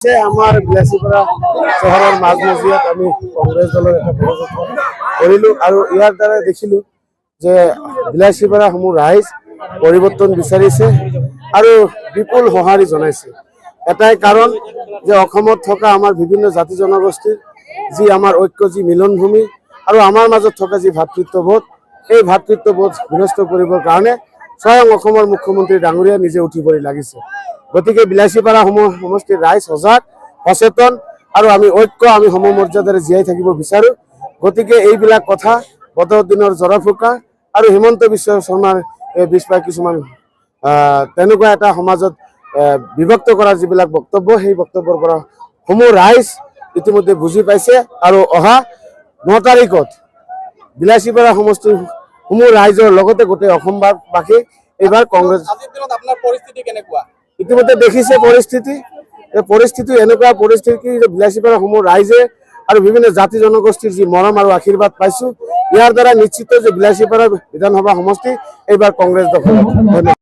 আমাৰ বিলাসীপাড়া চহৰৰ মাজমজিয়াত আমি কংগ্ৰেছ দলৰ এটা পদযাত্ৰা কৰিলো আৰু ইয়াৰ দ্বাৰা দেখিলো যে বিলাসীপাড়া সমূহ ৰাইজ পৰিৱৰ্তন বিচাৰিছে আৰু বিপুল সঁহাৰি জনাইছে। এটাই কাৰণ যে অসমত থকা আমাৰ বিভিন্ন জাতি জনগোষ্ঠীৰ যি আমাৰ ঐক্য, যি মিলনভূমি আৰু আমাৰ মাজত থকা যি ভাতৃত্ববোধ, এই ভাতৃত্ববোধ বিনষ্ট কৰিবৰ কাৰণে স্বয়ং অসমৰ মুখ্যমন্ত্ৰী ডাঙৰীয়া নিজে উঠি পৰি লাগিছে। গতিকে বিলাসীপাড়া সমষ্টিৰ ৰাইজ সজাগ, সচেতন আৰু আমি ঐক্য, আমি সমমৰ্যাদাৰে জীয়াই থাকিব বিচাৰো। গতিকে এইবিলাক কথা বদৰুদ্দিনৰ জৰাফুকা আৰু হিমন্ত বিশ্ব শৰ্মাৰ বিস্পাই কিছুমান তেনেকুৱা এটা সমাজত বিভক্ত কৰাৰ যিবিলাক বক্তব্য, সেই বক্তব্যৰ পৰা সমূহ ৰাইজ ইতিমধ্যে বুজি পাইছে আৰু অহা 9 তাৰিখত বিলাসীপাড়া সমষ্টিৰ সমূহ ৰাইজৰ লগতে গোটেই অসমবাসী এইবাৰ কংগ্ৰেছ। ইতিমধ্যে দেখিছে পৰিস্থিতি এনেকুৱা পৰিস্থিতি যে বিলাসীপাড়া সমূহ ৰাইজে আৰু বিভিন্ন জাতি জনগোষ্ঠীৰ যি মৰম আৰু আশীৰ্বাদ পাইছো, ইয়াৰ দ্বাৰা নিশ্চিত যে বিলাসীপাড়া বিধানসভা সমষ্টি এইবাৰ কংগ্ৰেছ দখলত। ধন্যবাদ।